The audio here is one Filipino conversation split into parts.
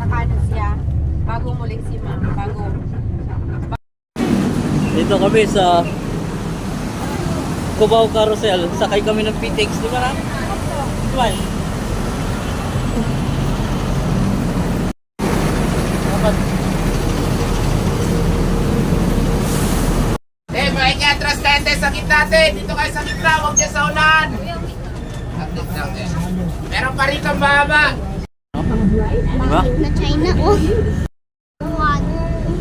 nakano siya. Bago muling si ma'am. Bago. Dito kami sa Cubao Carousel. Sakay kami ng PTX, di ba na? Smile. Eh, mga ikiatras kayo tayo sa gitna natin. Dito kayo sa gitna, huwag niya sa unahan. Meron pa rito ang mahaba. Diba? Na China, oh.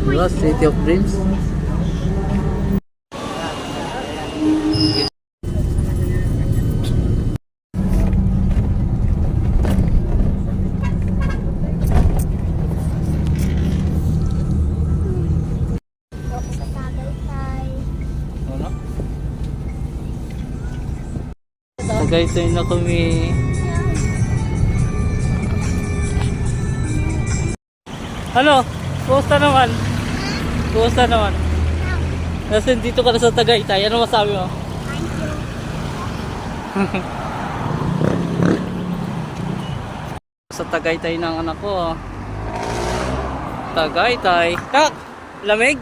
Diba? City of Dreams. Ano? Tagaytay na kami. Ano? Kumusta naman? Kumusta naman? Kasi dito ka na sa Tagaytay. Ano masabi mo? Sa Tagaytay ng anak ko. Tagaytay. Tak! Lamig?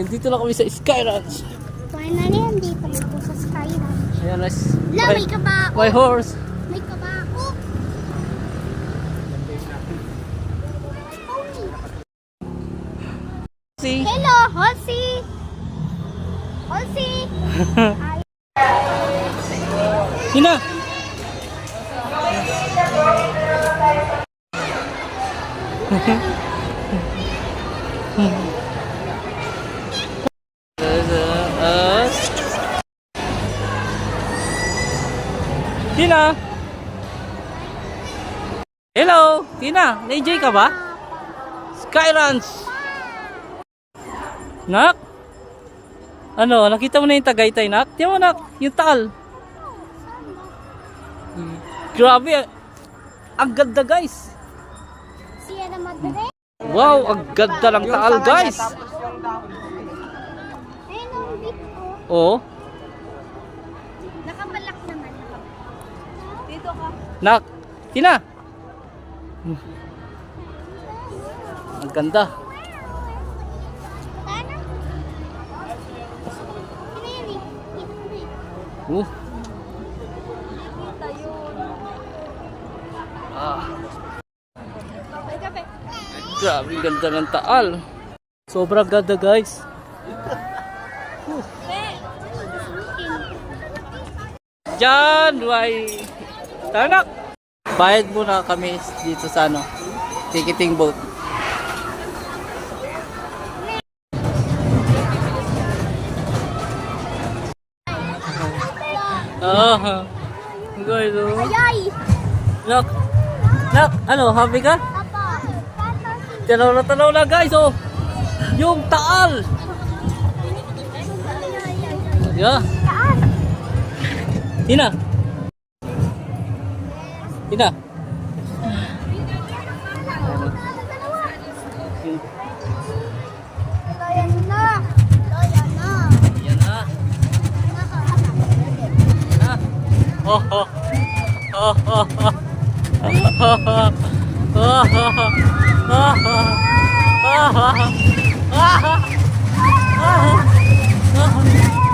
Dito lang kami sa Sky Ranch. Finally, andito na ako sa Skyline. Ayan, nice. La, may kabao. My horse. May kabao. See? Hello, Halsey. Halsey. Hina! Tina! Hello! Tina! Na-enjoy ka ba? Sky Ranch! Nak? Ano? Nakita mo na yung Tagaytay, Nak? Tiyan mo, Nak! Yung Taal! Grabe! Ang ganda, guys! Sierra Madre. Wow! Ang ganda ng Taal, guys! Ayun ang big ko. Oo. Nakabalak naman. Dito ka. Nak! Tina! Ang ganda! Tana. Pinili. May kape. Grabe, ang ganda ng Taal! Sobrang ganda, guys! Diyan! Why? Tanak! Bayad muna kami dito sa ano, ticketing boat. Ah, guys, oh. Ayay. Nak, nak, ano, happy ka? Papa. Tanaw na guys, oh. Yung Taal. Yeah. Saan? Tina. Tina. Loyan na. Loyan na. Yan na. Na. Oh, oh. Oh, oh, oh. Oh, oh, oh. Oh, oh, oh. Oh, oh. Oh, oh.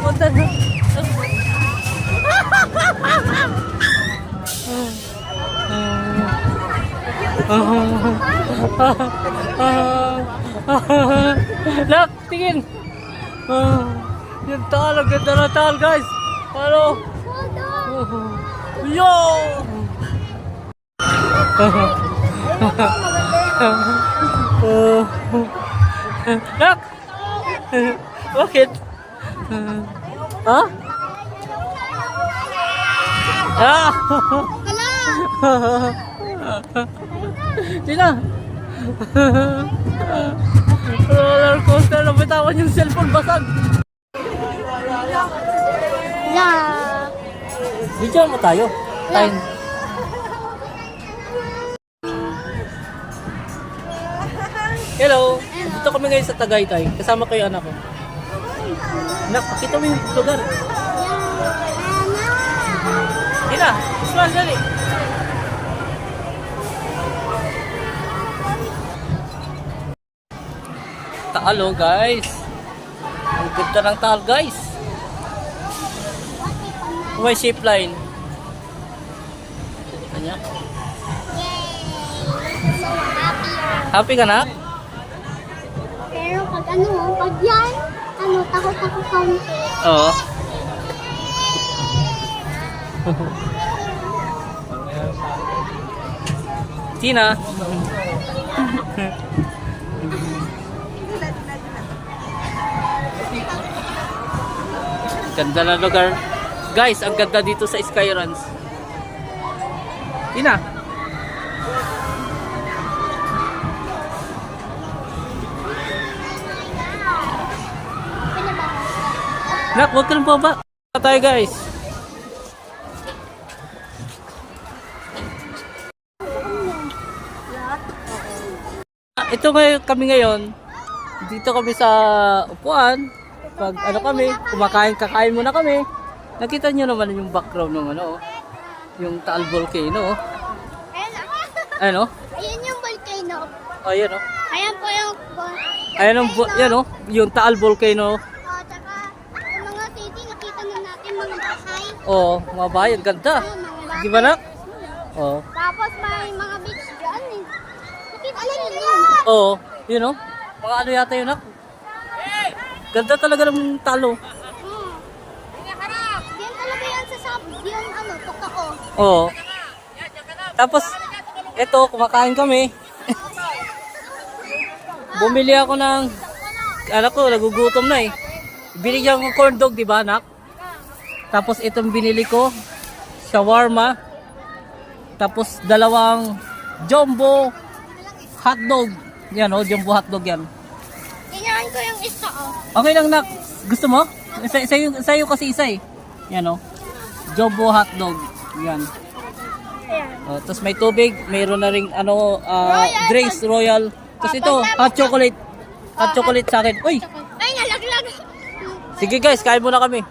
Punta na. Look, tingin. Yung Taal, ang ganda na Taal, guys. Ano? Yo! Look! Bakit? Ha? Ah! Tina! Roller coaster, nabitawan yung cellphone, basag! Yeah. Video mo tayo. Time. Hello! Dito kami ngayon sa Tagaytay. Kasama ko yung anak ko. Nak, pakita mo yung lugar. Yan. Ayan na. Tina, smile dali. Taalo guys. Ang ganda ng Taal guys. May zip line. Kanya. Yay! So happy. Happy ka na? Pero pag pag yan, takot ako kaunti. Oo. Tina. Ganda na lugar. Guys, ang ganda dito sa Skyruns. Tina. Nak, huwag ka nang baba. Tayo guys. Ito ngayon kami ngayon. Dito kami sa upuan. Pag kami, kakain muna kami. Nakita nyo naman yung background ng yung Taal Volcano. Ano? Ayan yung volcano. Ayan o. Ayan po yung Ayan o, yung Taal Volcano. Tsaka yung mga city, nakita na natin mga bahay. Oh, mga bahay, ang ganda. Mga bahay. Di ba nak? Oh. Tapos may mga beach dyan eh. Nakita nyo yun. Oo, yun o. Mga ano yata yun nak? Ganda talaga ng talo. Yan talaga yan sa yung totoo. Oo. Tapos, eto, kumakain kami. Bumili ako ng, ko, nagugutom na eh. Binigyan ko corn dog, di ba nak? Tapos itong binili ko, shawarma. Tapos dalawang jumbo hotdog. Yan o, jumbo hotdog yan. Kinain ko yung isa Okay lang nak. Gusto mo? Sa'yo kasi isa eh. Yan o. Jumbo hotdog. Yan. Ayan. Tapos may tubig. Mayroon na ring drinks royal. Tapos ito, hot chocolate. Hot chocolate sa akin. Uy! Ay, nalaglag. Sige guys, kain muna kami.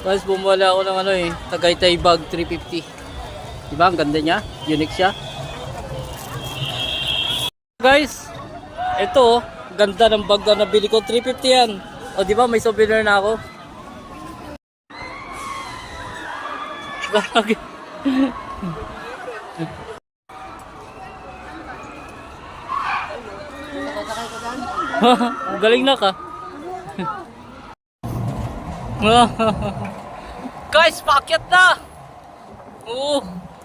Guys, bumala ako ng Tagaytay bag 350. Diba? Ang ganda niya. Unique siya. Guys, ito ganda ng bag na nabili ko. 350 yan. O diba? May souvenir na ako. Galing na ka. Guys, paakyat na! Oo.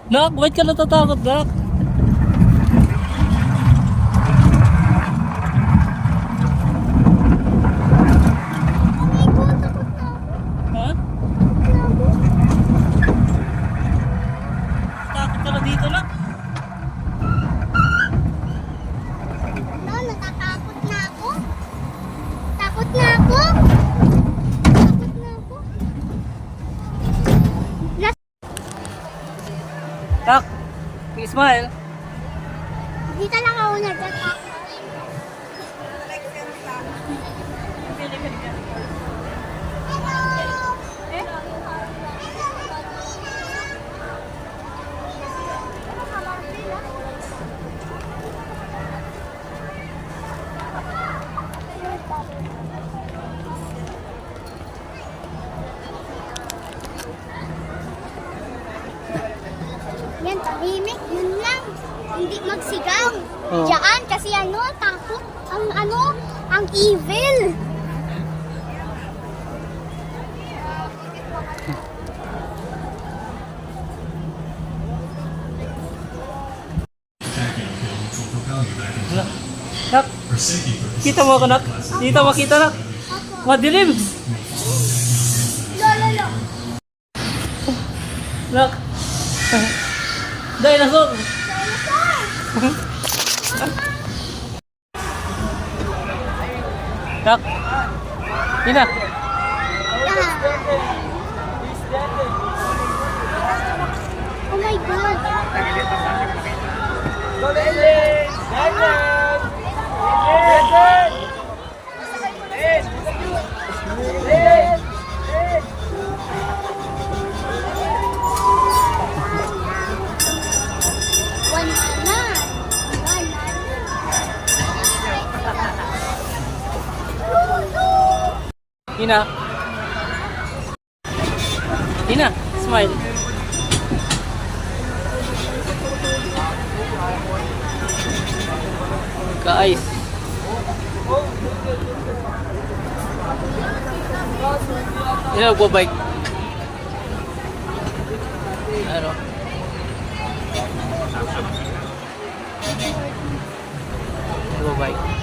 Nak, bakit ka natatakot, Nak? Ha? Takot ka na dito, Nak? Natatakot na ako. Takot na ako. Tak, smile. Dito lang ako nagtatakot. Yan, tahimik, yun lang. Hindi magsigaw. Oo. Diyan, kasi takot. Ang evil. Nak, kita mo ako, Nak? Dito makita, Nak? Madilim! Lolo. Nak! Dinosaur! Nak! Ina! Oh my God. Tina. Tina, smile. Guys. Yan nagbabike. Ano? Nagbabike.